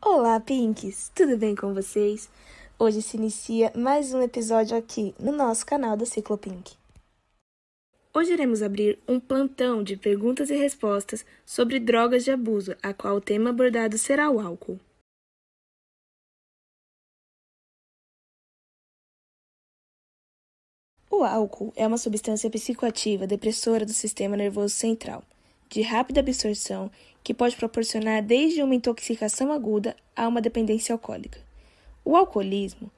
Olá, Pinks! Tudo bem com vocês? Hoje se inicia mais um episódio aqui no nosso canal da Ciclo Pink. Hoje iremos abrir um plantão de perguntas e respostas sobre drogas de abuso, a qual o tema abordado será o álcool. O álcool é uma substância psicoativa depressora do sistema nervoso central, de rápida absorção, que pode proporcionar desde uma intoxicação aguda a uma dependência alcoólica. O alcoolismo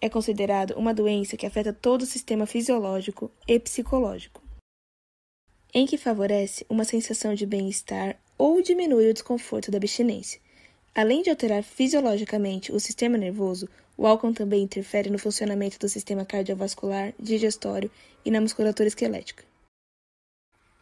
é considerado uma doença que afeta todo o sistema fisiológico e psicológico, em que favorece uma sensação de bem-estar ou diminui o desconforto da abstinência. Além de alterar fisiologicamente o sistema nervoso, o álcool também interfere no funcionamento do sistema cardiovascular, digestório e na musculatura esquelética.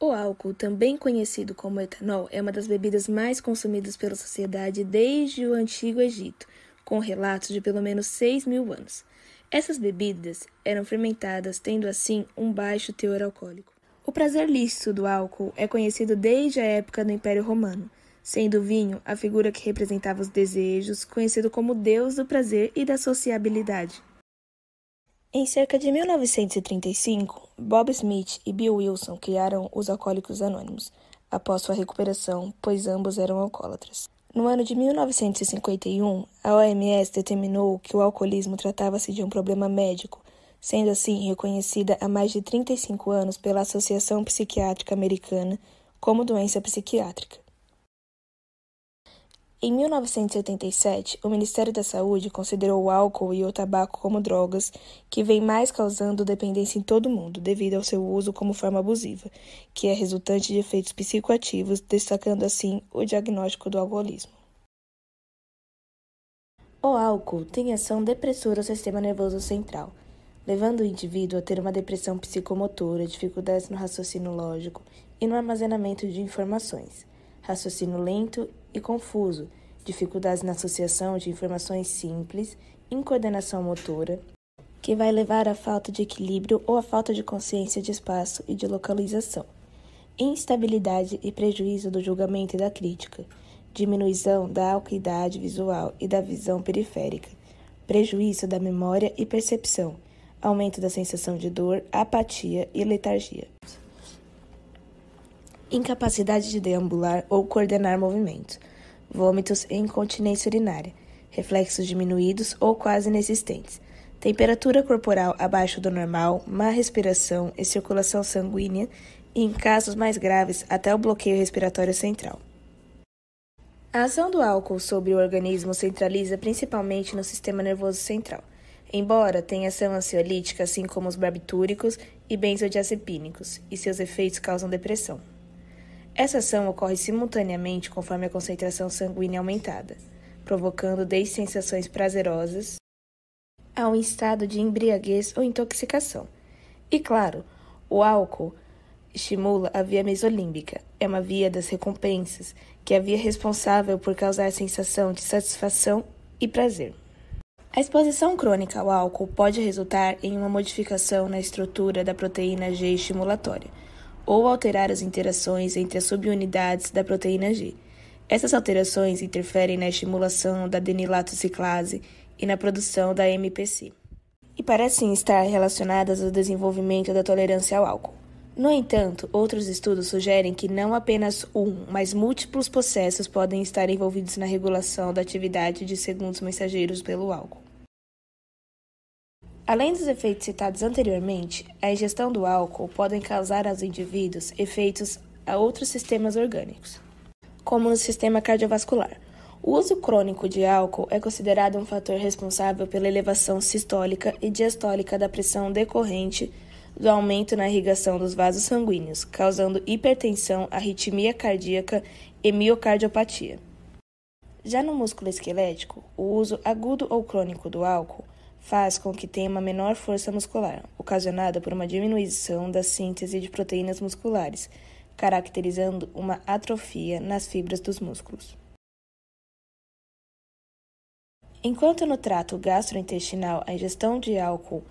O álcool, também conhecido como etanol, é uma das bebidas mais consumidas pela sociedade desde o Antigo Egito, com relatos de pelo menos 6.000 anos. Essas bebidas eram fermentadas, tendo assim um baixo teor alcoólico. O prazer lícito do álcool é conhecido desde a época do Império Romano, sendo o vinho a figura que representava os desejos, conhecido como deus do prazer e da sociabilidade. Em cerca de 1935, Bob Smith e Bill Wilson criaram os Alcoólicos Anônimos, após sua recuperação, pois ambos eram alcoólatras. No ano de 1951, a OMS determinou que o alcoolismo tratava-se de um problema médico, sendo assim reconhecida há mais de 35 anos pela Associação Psiquiátrica Americana como doença psiquiátrica. Em 1977, o Ministério da Saúde considerou o álcool e o tabaco como drogas que vêm mais causando dependência em todo o mundo, devido ao seu uso como forma abusiva, que é resultante de efeitos psicoativos, destacando assim o diagnóstico do alcoolismo. O álcool tem ação depressora ao sistema nervoso central, levando o indivíduo a ter uma depressão psicomotora, dificuldades no raciocínio lógico e no armazenamento de informações, raciocínio lento e confuso, dificuldades na associação de informações simples, incoordenação motora, que vai levar à falta de equilíbrio ou à falta de consciência de espaço e de localização, instabilidade e prejuízo do julgamento e da crítica, diminuição da acuidade visual e da visão periférica, prejuízo da memória e percepção, aumento da sensação de dor, apatia e letargia. Incapacidade de deambular ou coordenar movimentos, vômitos e incontinência urinária, reflexos diminuídos ou quase inexistentes, temperatura corporal abaixo do normal, má respiração e circulação sanguínea e, em casos mais graves, até o bloqueio respiratório central. A ação do álcool sobre o organismo centraliza principalmente no sistema nervoso central, embora tenha ação ansiolítica assim como os barbitúricos e benzodiazepínicos, e seus efeitos causam depressão. Essa ação ocorre simultaneamente conforme a concentração sanguínea é aumentada, provocando desde sensações prazerosas a um estado de embriaguez ou intoxicação. E claro, o álcool estimula a via mesolímbica, é uma via das recompensas, que é a via responsável por causar a sensação de satisfação e prazer. A exposição crônica ao álcool pode resultar em uma modificação na estrutura da proteína G estimulatória, ou alterar as interações entre as subunidades da proteína G. Essas alterações interferem na estimulação da adenilatociclase e na produção da MPC, e parecem estar relacionadas ao desenvolvimento da tolerância ao álcool. No entanto, outros estudos sugerem que não apenas mas múltiplos processos podem estar envolvidos na regulação da atividade de segundos mensageiros pelo álcool. Além dos efeitos citados anteriormente, a ingestão do álcool pode causar aos indivíduos efeitos a outros sistemas orgânicos, como no sistema cardiovascular. O uso crônico de álcool é considerado um fator responsável pela elevação sistólica e diastólica da pressão decorrente do aumento na irrigação dos vasos sanguíneos, causando hipertensão, arritmia cardíaca e miocardiopatia. Já no músculo esquelético, o uso agudo ou crônico do álcool faz com que tenha uma menor força muscular, ocasionada por uma diminuição da síntese de proteínas musculares, caracterizando uma atrofia nas fibras dos músculos. Enquanto no trato gastrointestinal a ingestão de álcool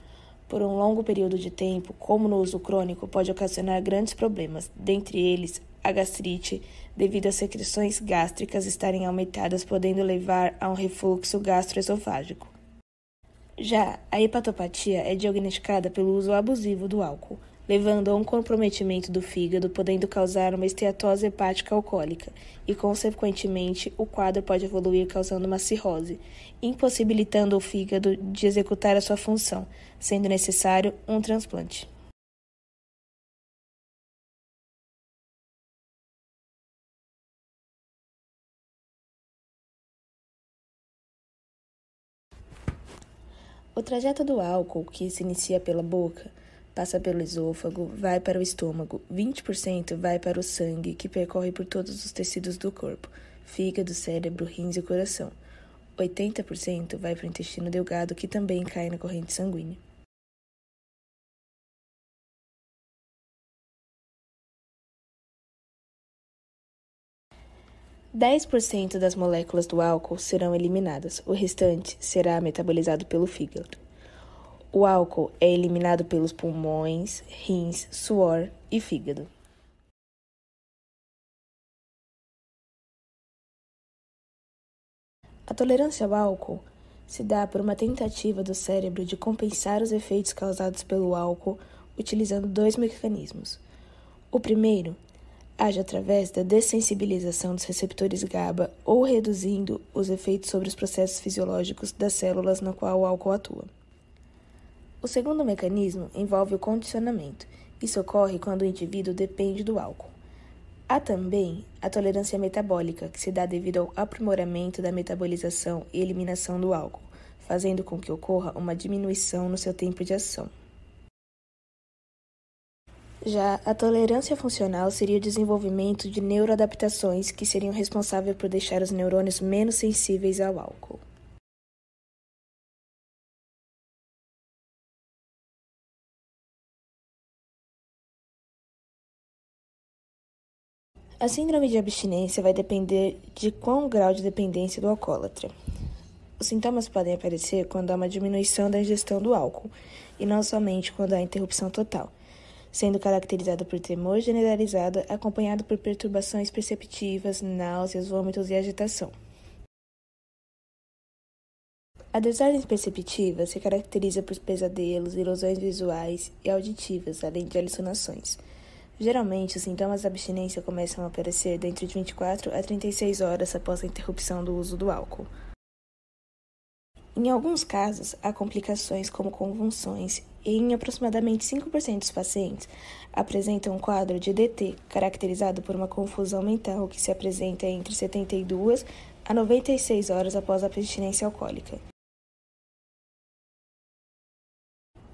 por um longo período de tempo, como no uso crônico, pode ocasionar grandes problemas, dentre eles a gastrite, devido às secreções gástricas estarem aumentadas, podendo levar a um refluxo gastroesofágico. Já a hepatopatia é diagnosticada pelo uso abusivo do álcool, levando a um comprometimento do fígado, podendo causar uma esteatose hepática alcoólica e, consequentemente, o quadro pode evoluir causando uma cirrose, impossibilitando o fígado de executar a sua função, sendo necessário um transplante. O trajeto do álcool, que se inicia pela boca, passa pelo esôfago, vai para o estômago, 20% vai para o sangue, que percorre por todos os tecidos do corpo, fígado, cérebro, rins e coração. 80% vai para o intestino delgado, que também cai na corrente sanguínea. (10% das moléculas do álcool serão eliminadas, o restante será metabolizado pelo fígado. O álcool é eliminado pelos pulmões, rins, suor e fígado. A tolerância ao álcool se dá por uma tentativa do cérebro de compensar os efeitos causados pelo álcool utilizando dois mecanismos. O primeiro age através da dessensibilização dos receptores GABA ou reduzindo os efeitos sobre os processos fisiológicos das células na qual o álcool atua. O segundo mecanismo envolve o condicionamento. Isso ocorre quando o indivíduo depende do álcool. Há também a tolerância metabólica, que se dá devido ao aprimoramento da metabolização e eliminação do álcool, fazendo com que ocorra uma diminuição no seu tempo de ação. Já a tolerância funcional seria o desenvolvimento de neuroadaptações que seriam responsáveis por deixar os neurônios menos sensíveis ao álcool. A síndrome de abstinência vai depender de qual grau de dependência do alcoólatra. Os sintomas podem aparecer quando há uma diminuição da ingestão do álcool, e não somente quando há interrupção total, sendo caracterizada por tremor generalizado, acompanhado por perturbações perceptivas, náuseas, vômitos e agitação. A desordem perceptiva se caracteriza por pesadelos, ilusões visuais e auditivas, além de alucinações. Geralmente, os sintomas da abstinência começam a aparecer dentro de 24 a 36 horas após a interrupção do uso do álcool. Em alguns casos, há complicações como convulsões e em aproximadamente 5% dos pacientes apresentam um quadro de DT, caracterizado por uma confusão mental que se apresenta entre 72 a 96 horas após a abstinência alcoólica,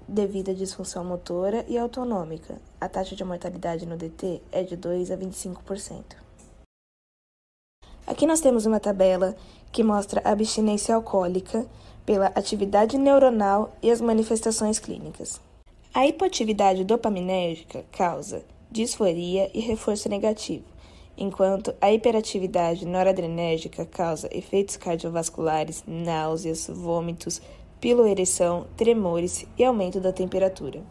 devido à disfunção motora e autonômica. A taxa de mortalidade no DT é de 2 a 25%. Aqui nós temos uma tabela que mostra a abstinência alcoólica pela atividade neuronal e as manifestações clínicas. A hipoatividade dopaminérgica causa disforia e reforço negativo, enquanto a hiperatividade noradrenérgica causa efeitos cardiovasculares, náuseas, vômitos, piloereção, tremores e aumento da temperatura.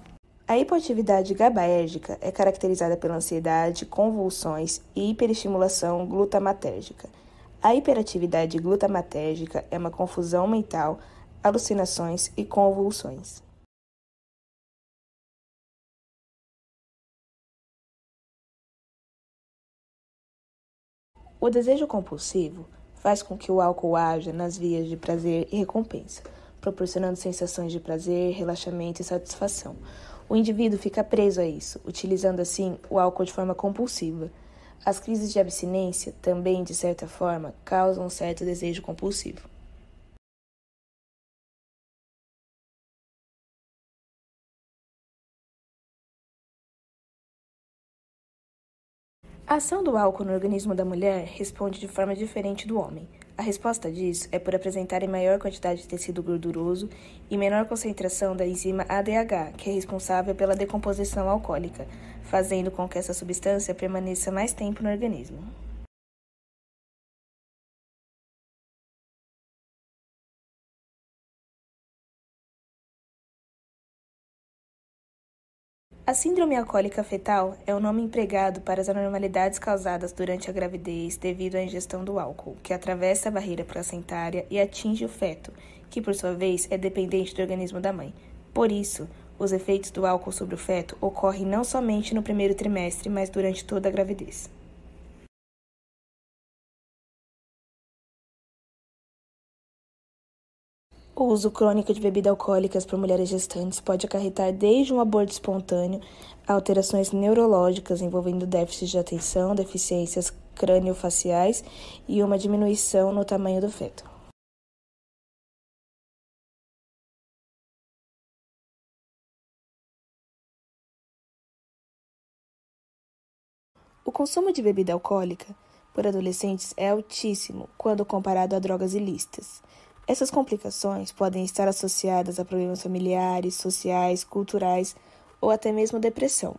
A hipoatividade GABAérgica é caracterizada pela ansiedade, convulsões e hiperestimulação glutamatérgica. A hiperatividade glutamatérgica é uma confusão mental, alucinações e convulsões. O desejo compulsivo faz com que o álcool haja nas vias de prazer e recompensa, proporcionando sensações de prazer, relaxamento e satisfação. O indivíduo fica preso a isso, utilizando assim o álcool de forma compulsiva. As crises de abstinência também, de certa forma, causam um certo desejo compulsivo. A ação do álcool no organismo da mulher responde de forma diferente do homem. A resposta disso é por apresentarem maior quantidade de tecido gorduroso e menor concentração da enzima ADH, que é responsável pela decomposição alcoólica, fazendo com que essa substância permaneça mais tempo no organismo. A síndrome alcoólica fetal é o nome empregado para as anormalidades causadas durante a gravidez devido à ingestão do álcool, que atravessa a barreira placentária e atinge o feto, que por sua vez é dependente do organismo da mãe. Por isso, os efeitos do álcool sobre o feto ocorrem não somente no primeiro trimestre, mas durante toda a gravidez. O uso crônico de bebidas alcoólicas por mulheres gestantes pode acarretar desde um aborto espontâneo a alterações neurológicas envolvendo déficits de atenção, deficiências crâniofaciais e uma diminuição no tamanho do feto. O consumo de bebida alcoólica por adolescentes é altíssimo quando comparado a drogas ilícitas. Essas complicações podem estar associadas a problemas familiares, sociais, culturais ou até mesmo depressão,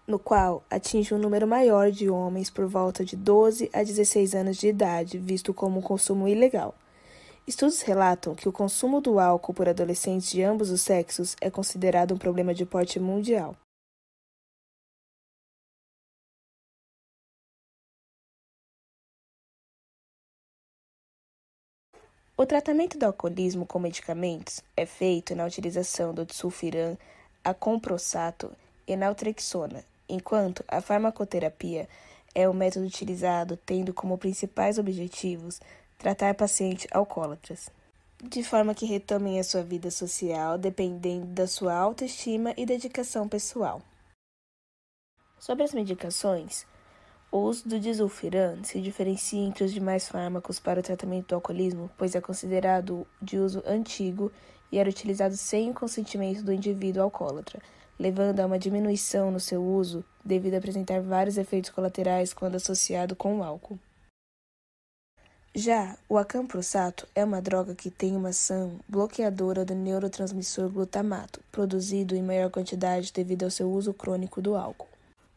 no qual atinge um número maior de homens por volta de 12 a 16 anos de idade, visto como um consumo ilegal. Estudos relatam que o consumo do álcool por adolescentes de ambos os sexos é considerado um problema de porte mundial. O tratamento do alcoolismo com medicamentos é feito na utilização do disulfiram, acamprossato e naltrexona, enquanto a farmacoterapia é o método utilizado tendo como principais objetivos tratar pacientes alcoólatras, de forma que retomem a sua vida social dependendo da sua autoestima e dedicação pessoal. Sobre as medicações, o uso do disulfiram se diferencia entre os demais fármacos para o tratamento do alcoolismo, pois é considerado de uso antigo e era utilizado sem o consentimento do indivíduo alcoólatra, levando a uma diminuição no seu uso devido a apresentar vários efeitos colaterais quando associado com o álcool. Já o acamprossato é uma droga que tem uma ação bloqueadora do neurotransmissor glutamato, produzido em maior quantidade devido ao seu uso crônico do álcool.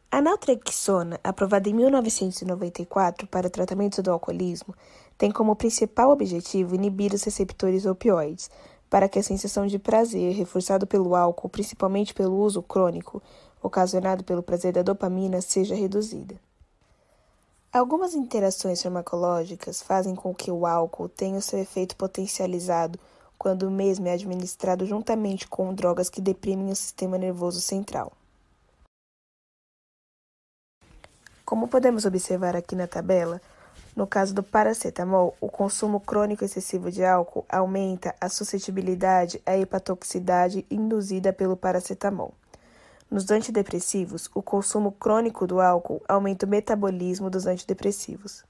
A naltrexona, aprovada em 1994 para o tratamento do alcoolismo, tem como principal objetivo inibir os receptores opioides, para que a sensação de prazer, reforçado pelo álcool, principalmente pelo uso crônico, ocasionado pelo prazer da dopamina, seja reduzida. Algumas interações farmacológicas fazem com que o álcool tenha o seu efeito potencializado quando o mesmo é administrado juntamente com drogas que deprimem o sistema nervoso central. Como podemos observar aqui na tabela, no caso do paracetamol, o consumo crônico excessivo de álcool aumenta a suscetibilidade à hepatotoxicidade induzida pelo paracetamol. Nos antidepressivos, o consumo crônico do álcool aumenta o metabolismo dos antidepressivos.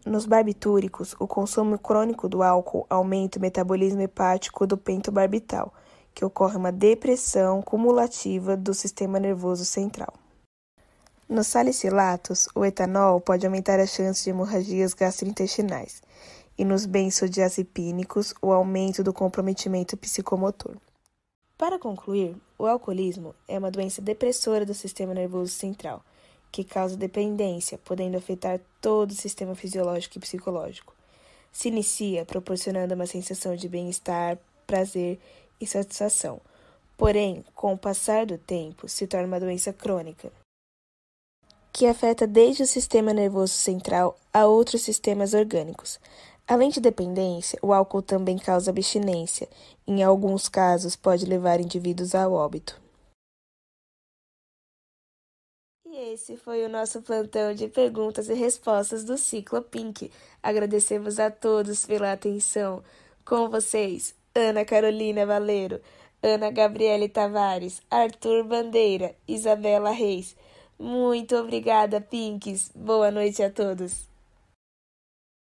Nos barbitúricos, o consumo crônico do álcool aumenta o metabolismo hepático do pentobarbital, que ocorre uma depressão cumulativa do sistema nervoso central. Nos salicilatos, o etanol pode aumentar as chances de hemorragias gastrointestinais, e nos benzodiazepínicos, o aumento do comprometimento psicomotor. Para concluir, o alcoolismo é uma doença depressora do sistema nervoso central, que causa dependência, podendo afetar todo o sistema fisiológico e psicológico. Se inicia proporcionando uma sensação de bem-estar, prazer e satisfação, porém, com o passar do tempo, se torna uma doença crônica, que afeta desde o sistema nervoso central a outros sistemas orgânicos. Além de dependência, o álcool também causa abstinência. Em alguns casos, pode levar indivíduos ao óbito. E esse foi o nosso plantão de perguntas e respostas do Ciclo Pink. Agradecemos a todos pela atenção. Com vocês, Ana Carolina Valeiro, Ana Gabriele Tavares, Arthur Bandeira, Isabela Reis. Muito obrigada, Pinks. Boa noite a todos.